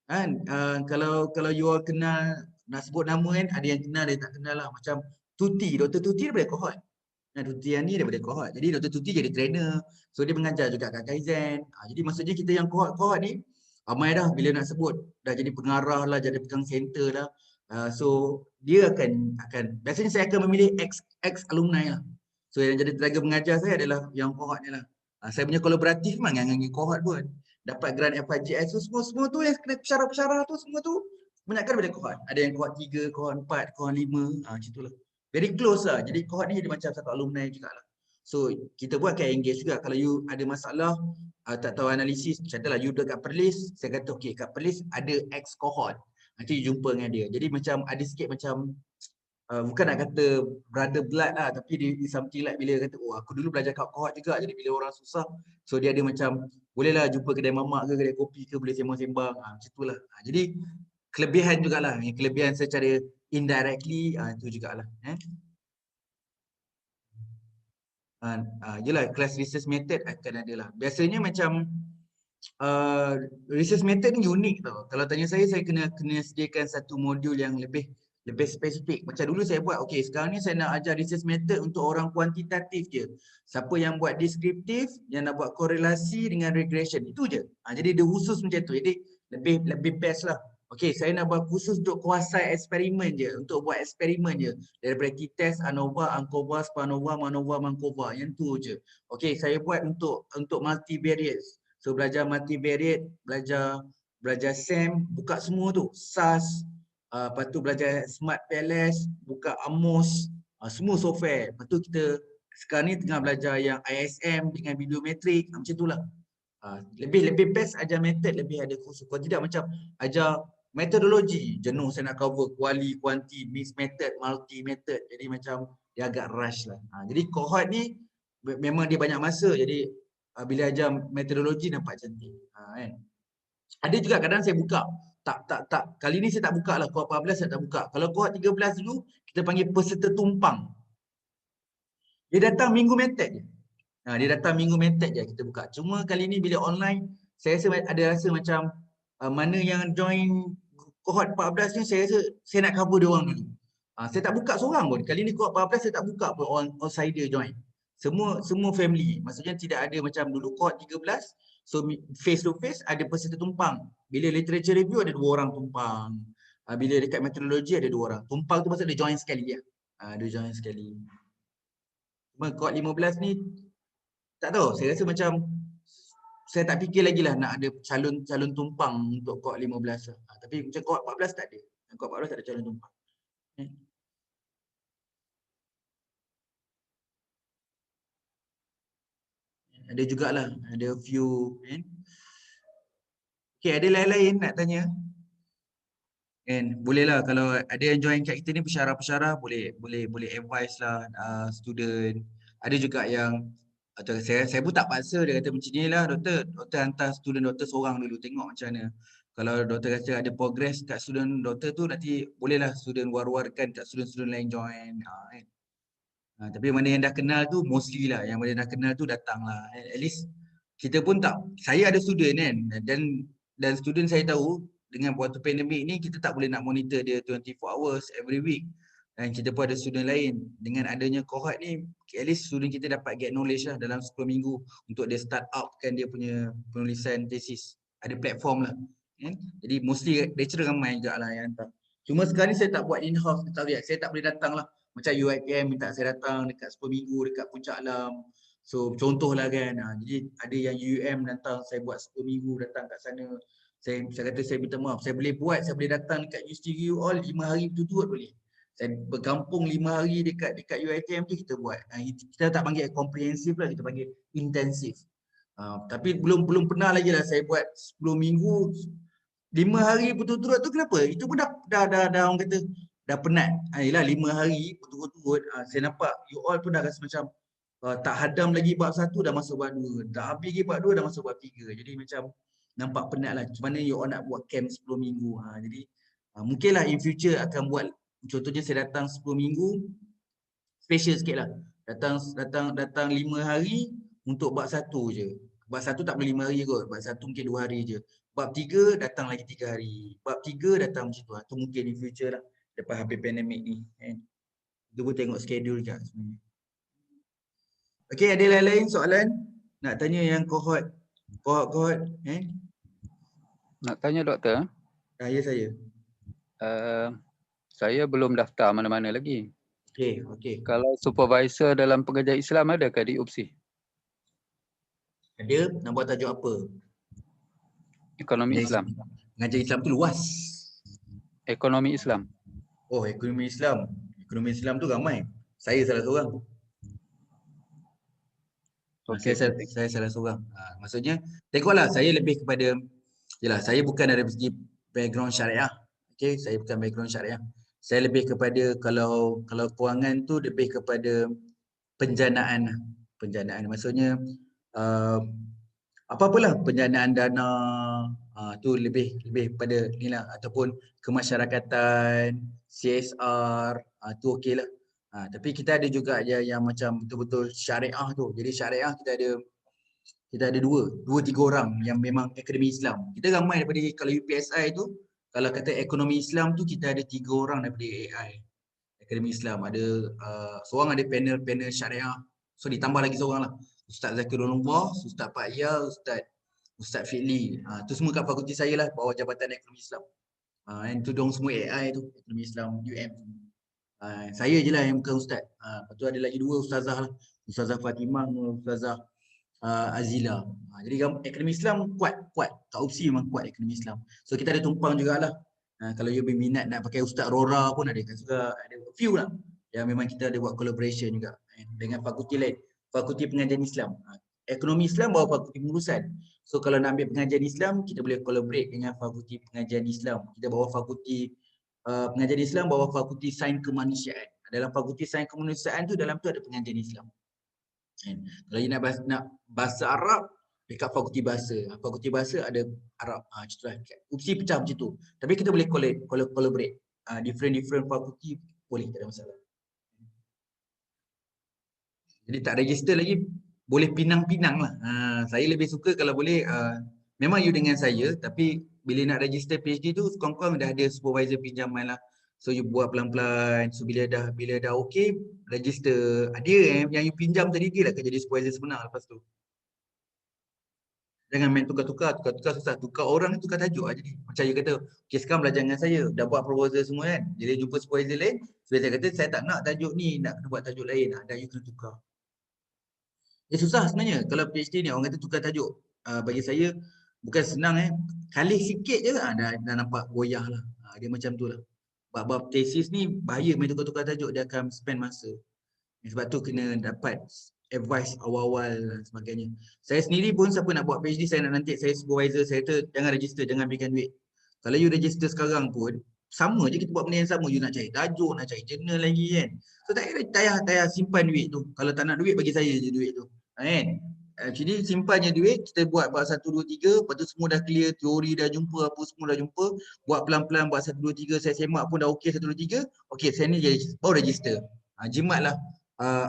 S1: Kan kalau you all kenal, nak sebut nama kan, ada yang kenal, ada yang tak kenal lah. Macam Tuti, Dr. Tuti daripada cohort. Tuti yang ni daripada cohort. Jadi Dr. Tuti jadi trainer. So dia mengajar juga kat Kaizen. Jadi maksudnya kita yang cohort ni ramai dah, bila nak sebut dah jadi pengarah lah, jadi pegang center lah. So dia akan biasanya saya akan memilih ex alumni lah. So yang jadi tenaga mengajar saya adalah yang cohort ni lah. Saya punya kolaboratif memang dengan cohort pun. Dapat grant FRGS tu semua tu yang kena pensyarah tu semua tu banyakkan daripada cohort. Ada yang cohort 3, cohort 4, cohort 5, macam itulah. Very close lah. Jadi cohort ni jadi macam satu alumni jugalah. So kita buat kan engage juga. Kalau you ada masalah, tak tahu analisis, contohlah you dekat Perlis, saya kata okey kat Perlis ada ex cohort. Nanti you jumpa dengan dia. Jadi macam ada sikit macam bukan nak kata brother blood lah, tapi dia something like bila kata aku dulu belajar kat cohort juga, jadi bila orang susah, so dia ada macam bolehlah jumpa kedai mamak ke kedai kopi ke, boleh sembang-sembang, macam itulah. Jadi kelebihan jugalah, kelebihan secara indirectly itu jugalah. Yelah, kelas research method akan ada lah. Biasanya macam research method ni unik tau. Kalau tanya saya kena sediakan satu modul yang lebih spesifik. Macam dulu saya buat, okey sekarang ni saya nak ajar research method untuk orang kuantitatif je. Siapa yang buat deskriptif, yang nak buat korelasi dengan regression, itu je. Jadi dia khusus macam tu. Jadi lebih best lah. Okey, saya nak buat khusus untuk kuasai eksperimen je, untuk buat eksperimen je. Daripada t-test, ANOVA, ANCOVA, SPANOVA, MANOVA, MANCOVA, yang tu je. Okey, saya buat untuk multivariates. So belajar multivariate, belajar SEM, buka semua tu. SAS, lepas tu belajar Smart PLS, buka AMOS, semua software. Lepas tu kita sekarang ni tengah belajar yang ISM dengan videometrik, macam itulah. Lebih best ajar method, lebih ada khusus. Kalau tidak macam ajar metodologi, jenuh saya nak cover kuali, kuanti, mixed method, multi method. Jadi macam dia agak rush lah. Jadi cohort ni memang dia banyak masa. Jadi bila ajar metodologi nampak cantik. Kan? Ada juga kadang saya buka. Tak. Kali ni saya tak buka lah. Cohort 14 saya tak buka. Kalau cohort 13 dulu, kita panggil peserta tumpang. Dia datang minggu method je. Dia datang minggu method je kita buka. Cuma kali ni bila online, saya rasa macam mana yang join cohort 14 ni, saya rasa saya nak cover dia orang dulu. Saya tak buka seorang pun. Kali ni cohort 14 saya tak buka pun outsider join. Semua family. Maksudnya tidak ada macam dulu cohort 13. So face to face ada peserta tumpang. Bila literature review ada 2 orang tumpang. Bila dekat metodologi ada 2 orang. Tumpang tu maksud dia join sekali ya. Dia join sekali. Cuma cohort 15 ni tak tahu. Saya rasa macam saya tak fikir lagi lah nak ada calon tumpang untuk cohort 15 lah. Tapi macam cohort 14 tak ada. Cohort 14 tak ada calon tumpang. Ada jugalah, ada few kan. Okay, ada lain-lain nak tanya? Kan, boleh lah kalau ada yang join kat kita ni pensyarah-pensyarah boleh advice lah student. Ada juga yang saya pun tak paksa, dia kata macam ni lah doktor hantar student doktor seorang dulu tengok macam mana. Kalau doktor rasa ada progress kat student doktor tu nanti bolehlah student war-warkan kat student-student lain join. Kan. Tapi mana yang dah kenal tu mostly lah, yang mana dah kenal tu datang lah. At least kita pun tak, saya ada student kan dan student saya tahu dengan waktu pandemik ni kita tak boleh nak monitor dia 24 hours every week. Dan kita pun ada student lain. Dengan adanya cohort ni, at least student kita dapat get knowledge lah dalam 10 minggu untuk dia start up kan dia punya penulisan tesis. Ada platform lah. Kan? Jadi mostly lecturer ramai juga lah yang hantar. Cuma sekarang ni saya tak buat in-house, saya tak boleh datang lah. Macam UiTM minta saya datang dekat 10 minggu dekat Puncak Alam. So contohlah kan. Jadi ada yang UUM datang, saya buat 10 minggu datang kat sana. Saya kata saya minta maaf, saya boleh datang dekat USTU all 5 hari berturut-turut boleh. Saya berkampung 5 hari dekat UiTM tu kita buat. Kita tak panggil komprehensif lah, kita panggil intensif. Tapi belum pernah lagi lah saya buat 10 minggu 5 hari berturut-turut tu. Kenapa? Itu pun dah orang kata dah penat. Yelah 5 hari berturut-turut saya nampak you all pun dah rasa macam tak hadam lagi bab 1 dah masuk bab 2. Tak habis lagi bab 2 dah masuk bab 3. Jadi macam nampak penat lah. Macam mana you all nak buat camp 10 minggu. Jadi mungkinlah in future akan buat, contohnya saya datang 10 minggu special sikit lah. Datang 5 hari untuk bab 1 je. Bab 1 tak boleh 5 hari kot. Bab 1 mungkin 2 hari je. Bab 3 datang lagi 3 hari. Bab 3 datang macam tu. Itu mungkin in future lah. Lepas habis pandemik ni. Itu pun tengok schedule je sebenarnya. Okay, ada lain-lain soalan? Nak tanya yang cohort?
S2: Nak tanya doktor?
S1: Ya saya.
S2: Saya belum daftar mana-mana lagi.
S1: Okay.
S2: Kalau supervisor dalam pengajian Islam adakah di UPSI?
S1: Ada, nak buat tajuk apa?
S2: Ekonomi Islam.
S1: Pengajian Islam tu luas.
S2: Ekonomi Islam.
S1: Oh, ekonomi Islam. Ekonomi Islam tu ramai. Saya salah seorang. Okay. Saya salah seorang. Maksudnya, tengoklah saya lebih kepada, yelah saya bukan dari segi background syariah. Okay, saya bukan background syariah. Saya lebih kepada kalau kewangan tu lebih kepada penjanaan. Maksudnya apa-apalah penjanaan dana tu lebih pada inilah ataupun kemasyarakatan, CSR tu okeylah. Tapi kita ada juga yang macam betul-betul syariah tu. Jadi syariah kita ada 2-3 orang yang memang akademi Islam. Kita ramai daripada kalau UPSI tu, kalau kata ekonomi Islam tu kita ada 3 orang daripada AI. Akademi Islam ada seorang ada panel syariah. So ditambah lagi seorang lah. Ustaz Zakirullah, Ustaz Pak Ya, Ustaz Fitli. Tu semua kat fakulti saya lah bawah Jabatan Ekonomi Islam. Yang tu dong semua AI tu, Ekonomi Islam UM. Saya je lah yang bukan ustaz. Lepas tu ada lagi 2 ustazah lah. Ustazah Fatimah, Ustazah Azila. Jadi ekonomi Islam kuat. Kat UPSI memang kuat ekonomi Islam. So kita ada tumpang jugalah. Kalau you berminat nak pakai Ustaz Rora pun ada juga. Ada few lah. Yang memang kita ada buat collaboration juga dengan fakulti lain. Fakulti Pengajian Islam. Ekonomi Islam bawa fakulti pengurusan. So kalau nak ambil pengajian Islam, kita boleh collaborate dengan fakulti pengajian Islam. Kita bawa fakulti pengajian Islam, bawa fakulti sains kemanusiaan. Dalam fakulti sains kemanusiaan tu, dalam tu ada pengajian Islam. Kalau you nak bahasa Arab, dekat fakulti bahasa. Fakulti bahasa ada Arab. Contohlah, UPSI pecah macam tu. Tapi kita boleh collaborate. Different fakulti boleh, tak ada masalah. Jadi tak register lagi, boleh pinang-pinang lah. Saya lebih suka kalau boleh memang you dengan saya, tapi bila nak register PhD tu confirm dah ada supervisor pinjaman lah. So you buat pelan-pelan. So bila dah okey, register. Dia yang you pinjam tadi, dia lah akan jadi supervisor sebenar lepas tu. Jangan main tukar-tukar susah. Tukar orang ni tukar tajuk lah jadi. Macam you kata, okay sekarang belajar dengan saya, dah buat proposal semua kan. Jadi jumpa supervisor lain, supervisor kata saya tak nak tajuk ni, nak kena buat tajuk lain. Dah you kena tukar. Susah sebenarnya. Kalau PhD ni orang kata tukar tajuk. Bagi saya, bukan senang Kali sikit je dah nampak goyah lah. Dia macam tu lah. Bab tesis ni bahaya main tukar-tukar tajuk, dia akan spend masa. Sebab tu kena dapat advice awal-awal dan sebagainya. Saya sendiri pun siapa nak buat PhD, saya nak nanti saya supervisor, saya kata jangan register, jangan berikan duit. Kalau you register sekarang pun, sama je kita buat benda yang sama. You nak cari tajuk, nak cari jurnal lagi kan. So tak payah simpan duit tu. Kalau tak nak duit, bagi saya je duit tu. Kan? Jadi simpannya duit, kita buat 1, 2, 3, lepas tu semua dah clear, teori dah jumpa, apa semua dah jumpa. Buat pelan-pelan, buat 1, 2, 3, saya semak pun dah okey 1, 2, 3. Okey, saya ni baru register. Jimat lah.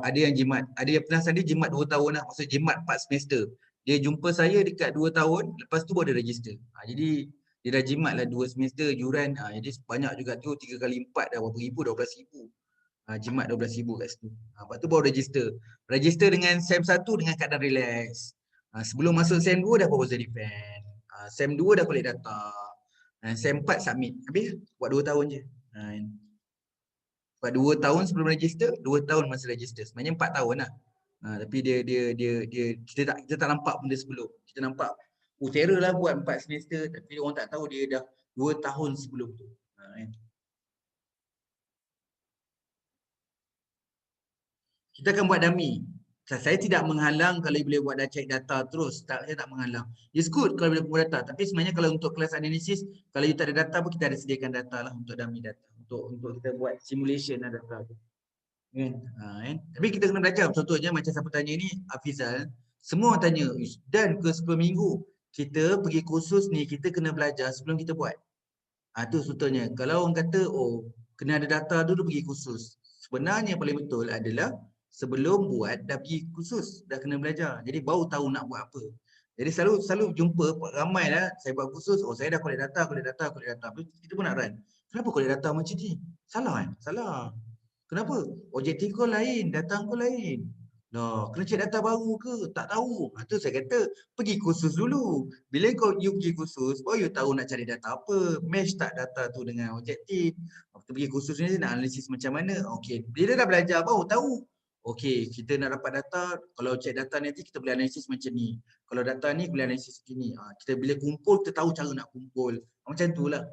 S1: Ada yang jimat. Ada yang pernah saya jimat 2 tahun lah. Maksudnya jimat 4 semester. Dia jumpa saya dekat 2 tahun, lepas tu baru dia register. Jadi dia dah jimat lah 2 semester yuran. Jadi banyak juga tu, 3 kali 4 dah berapa ribu, 12,000. Jimat 12,000 kat situ. Lepas tu baru register. Register dengan SEM 1 dengan keadaan relax. Sebelum masuk SEM 2 dah proposal defend. SEM 2 dah collect data. SEM 4 submit. Habis buat 2 tahun je. Buat 2 tahun sebelum register, 2 tahun masa register. Sebenarnya 4 tahun lah. Tapi kita tak nampak benda sebelum. Kita nampak terror lah buat 4 semester, tapi orang tak tahu dia dah 2 tahun sebelum tu. Kita akan buat dummy. Saya tidak menghalang kalau boleh buat cek data terus. Saya tak menghalang. It's good kalau boleh buat data. Tapi sebenarnya kalau untuk kelas analisis, kalau you tak ada data pun kita ada sediakan data lah untuk dummy data. Untuk kita buat simulation lah data tu. Tapi kita kena belajar. Contohnya macam siapa tanya ni, Hafizal. Semua orang tanya, dan ke 10 minggu kita pergi kursus ni, kita kena belajar sebelum kita buat. Tu contohnya. Kalau orang kata, kena ada data dulu pergi kursus. Sebenarnya paling betul adalah sebelum buat dah pergi kursus, dah kena belajar. Jadi baru tahu nak buat apa. Jadi selalu jumpa ramai lah, saya buat kursus, saya dah collect data. Kita pun nak run. Kenapa collect data macam ni? Salah kan? Salah. Kenapa? Objektif kau lain, data kau lain. Kena cek data baru ke? Tak tahu. Tu saya kata, pergi kursus dulu. Bila you pergi kursus, baru you tahu nak cari data apa. Match tak data tu dengan objektif. Waktu pergi kursus ni nak analisis macam mana. Okey, bila dah belajar baru tahu. Okey, kita nak dapat data, kalau cek data nanti kita boleh analisis macam ni. Kalau data ni boleh analisis macam ni. Kita bila kumpul, kita tahu cara nak kumpul. Macam tu lah.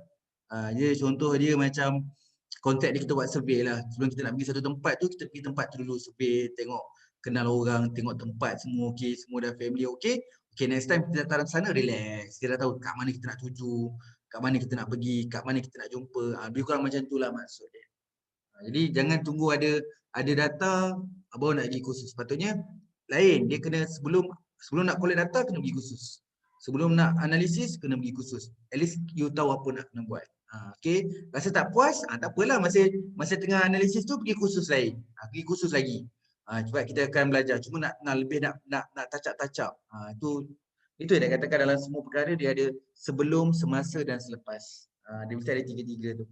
S1: Jadi contoh dia macam kontrak dia, kita buat survey lah. Sebelum kita nak pergi satu tempat tu, kita pergi tempat tu dulu survey, tengok kenal orang, tengok tempat semua okey, semua dah family okey. Okey, next time kita datang sana relax. Kita dah tahu kat mana kita nak tuju, kat mana kita nak pergi, kat mana kita nak jumpa. Lebih kurang macam itulah maksud dia. Jadi jangan tunggu ada data baru nak pergi kursus. Sepatutnya lain, dia kena sebelum nak collect data kena pergi kursus. Sebelum nak analisis kena pergi kursus. At least you tahu apa nak kena buat. Okey, rasa tak puas, tak apalah, masa tengah analisis tu pergi kursus lain. Pergi kursus lagi. Sebab kita akan belajar. Cuma nak lebih nak touch-up. Itu yang dia katakan dalam semua perkara dia ada sebelum, semasa dan selepas. Dia mesti ada tiga-tiga tu.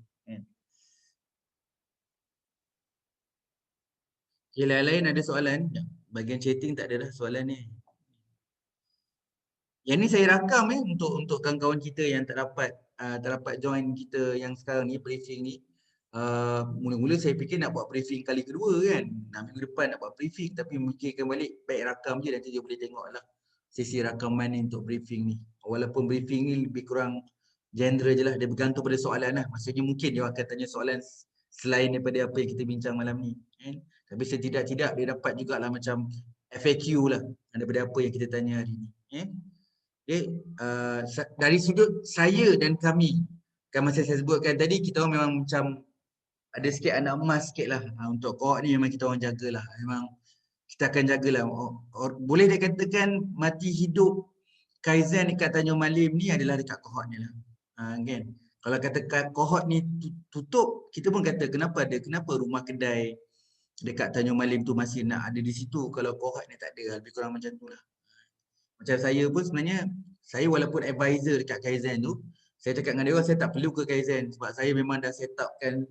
S1: Okay, lain-lain ada soalan? Bahagian chatting tak ada dah soalan ni. Yang ni saya rakam untuk kawan-kawan kita yang tak dapat join kita yang sekarang ni, briefing ni. Mula-mula saya fikir nak buat briefing kali kedua kan. Minggu depan nak buat briefing, tapi memikirkan balik baik rakam je, nanti dia boleh tengok lah sesi rakaman ni untuk briefing ni. Walaupun briefing ni lebih kurang general je lah, dia bergantung pada soalan lah. Maksudnya mungkin dia akan tanya soalan selain daripada apa yang kita bincang malam ni kan? Tapi setidak-tidak dia dapat jugalah macam FAQ lah daripada apa yang kita tanya hari ni. Dari sudut saya dan kami, kan masa saya sebutkan tadi, kita orang memang macam ada sikit anak emas sikit lah. Untuk kohort ni memang kita orang jagalah. Memang kita akan jagalah. Boleh dikatakan mati hidup Kaizen dekat Tanjung Malim ni adalah dekat kohort ni lah. Kan? Kalau kata kohort ni tutup, kita pun kata kenapa rumah kedai dekat Tanjung Malim tu masih nak ada di situ kalau kohort ni tak ada. Lebih kurang macam tu lah. Macam saya pun sebenarnya, saya walaupun advisor dekat Kaizen tu, saya cakap dengan dia orang saya tak perlu ke Kaizen sebab saya memang dah set upkan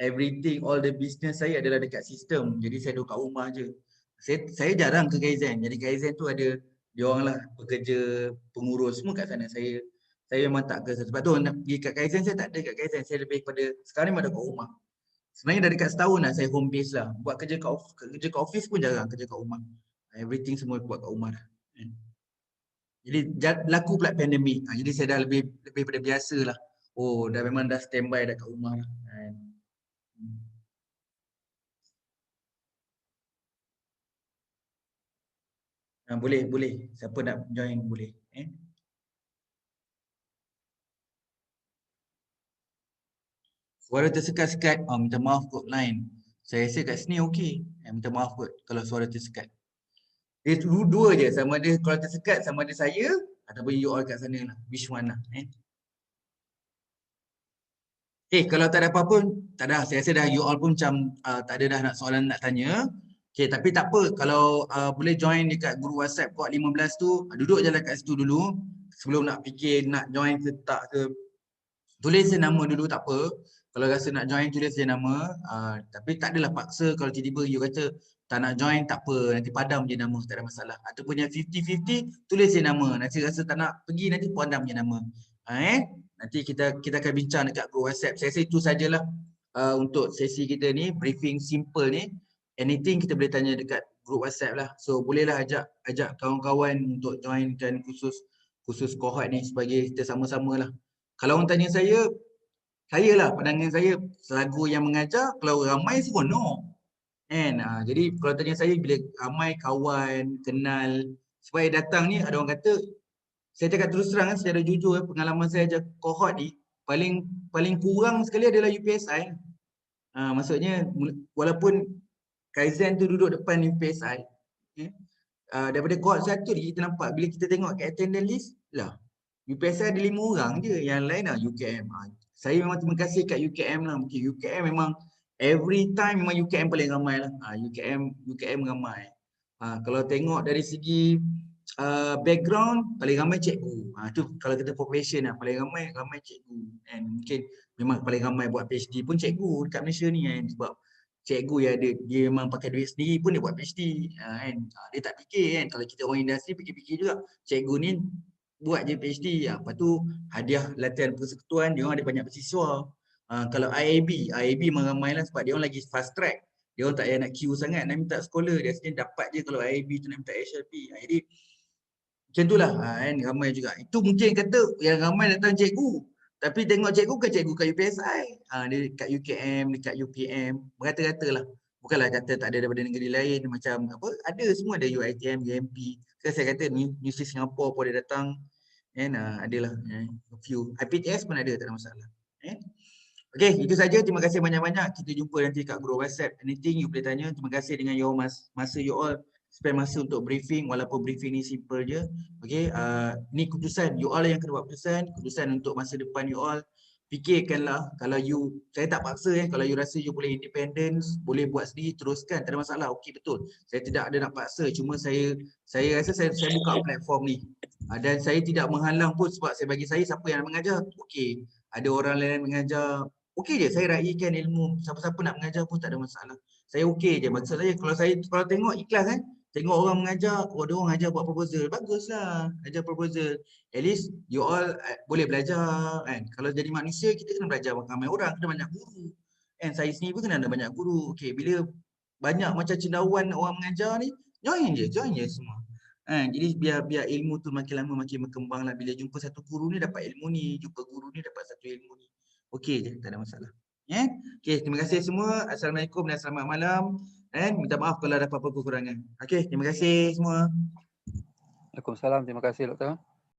S1: everything, all the business saya adalah dekat sistem. Jadi saya duduk kat rumah je. Saya jarang ke Kaizen. Jadi Kaizen tu ada dia orang lah pekerja, pengurus semua kat sana. Saya memang tak ke. Sebab tu nak pergi kat Kaizen saya tak ada kat Kaizen. Saya lebih kepada sekarang ni memang ada kat rumah. Sebenarnya dah dekat setahun lah saya home base lah. Buat kerja kat office pun jarang, kerja kat rumah. Everything semua buat kat rumah dah. Jadi berlaku pula pandemik. Jadi saya dah lebih pada biasa lah. Oh, dah memang dah standby dah kat rumah lah. Boleh. Siapa nak join boleh. Suara tersekat-sekat. Minta maaf kot line. Saya rasa kat sini okey. Minta maaf kot kalau suara tersekat. Dia dua je. Sama ada kalau tersekat sama ada saya ataupun you all kat sana lah. Which one lah. Kalau tak ada apa-apa, tak ada. Saya rasa dah you all pun macam tak ada dah nak soalan nak tanya. Tapi tak apa. Kalau boleh join dekat group WhatsApp Kuat 15 tu, duduk je lah kat situ dulu. Sebelum nak fikir nak join ke tak ke. Tulis je nama dulu tak apa. Kalau rasa nak join tulis je nama. Tapi tak adalah paksa kalau tiba-tiba you kata tak nak join tak apa. Nanti padam je nama, tak ada masalah. Ataupun yang 50-50 tulis je nama. Nanti rasa tak nak pergi nanti padam je nama. Nanti kita akan bincang dekat group WhatsApp. Saya rasa itu sajalah untuk sesi kita ni, briefing simple ni. Anything kita boleh tanya dekat group WhatsApp lah. So bolehlah ajak kawan-kawan untuk joinkan khusus kohort ni sebagai kita sama-sama lah. Kalau orang tanya saya lah pandangan saya selaku yang mengajar, kalau ramai seronok. Jadi kalau tanya saya bila ramai kawan, kenal, supaya datang ni ada orang kata, saya cakap terus terang secara jujur pengalaman saya ajar kohort ni paling kurang sekali adalah UPSI. Maksudnya walaupun Kaizen tu duduk depan UPSI, daripada kohort satu ni kita nampak bila kita tengok kat attendance list lah UPSI ada 5 orang je, yang lain lah UKM. Saya memang terima kasih kat UKM lah. UKM memang every time memang UKM paling ramai lah. UKM ramai. Kalau tengok dari segi background paling ramai cikgu. Tu kalau kita population lah paling ramai cikgu. And mungkin memang paling ramai buat PhD pun cikgu dekat Malaysia ni kan. Sebab cikgu yang ada dia memang pakai duit sendiri pun dia buat PhD kan. Dia tak fikir kan kalau kita orang industri fikir-fikir juga cikgu ni buat je PhD. Lepas tu hadiah latihan persekutuan dia orang ada banyak beasiswa. Kalau IAB memang ramai lah sebab dia orang lagi fast track. Dia orang tak payah nak queue sangat nak minta scholar. Dia sebenarnya dapat je kalau IAB tu nak minta HLP. Jadi macam itulah kan, ramai juga. Itu mungkin kata yang ramai datang cikgu. Tapi tengok cikgu bukan cikgu kat UPSI. Dia kat UKM, dekat UPM. Merata-rata lah. Bukanlah kata tak ada daripada negeri lain macam apa. Ada semua ada UiTM, UMP. Saya kata Universiti Singapura pun ada datang. Adalah a few. IPTS pun ada, tak ada masalah. Okey, itu saja. Terima kasih banyak-banyak. Kita jumpa nanti kat group WhatsApp. Anything you boleh tanya. Terima kasih dengan your masa you all spend masa untuk briefing walaupun briefing ni simple je. Okey, ni keputusan you all yang kena buat keputusan untuk masa depan you all. Fikirkanlah kalau saya tak paksa kalau you rasa you boleh independence, boleh buat sendiri teruskan, tak ada masalah. Okey, betul. Saya tidak ada nak paksa, cuma saya rasa saya buka platform ni. Dan saya tidak menghalang pun sebab bagi saya siapa yang nak mengajar, okey. Ada orang lain mengajar, okey je, saya raikan ilmu. Siapa-siapa nak mengajar pun tak ada masalah. Saya okey je. Maksud saya kalau tengok ikhlas tengok orang mengajar, dia orang ajar buat proposal, baguslah ajar proposal. At least you all boleh belajar kan. Kalau jadi manusia kita kena belajar ramai orang, kena banyak guru. Saya sendiri pun kena ada banyak guru. Okey, bila banyak macam cendawan orang mengajar ni, join je semua. Jadi biar ilmu tu makin lama makin berkembang lah. Bila jumpa satu guru ni dapat ilmu ni, jumpa guru ni dapat satu ilmu ni. Okey je, tak ada masalah. Okey, terima kasih semua. Assalamualaikum dan selamat malam. Minta maaf kalau ada apa-apa kekurangan. Okey, terima kasih semua.
S2: Waalaikumsalam. Terima kasih Doktor.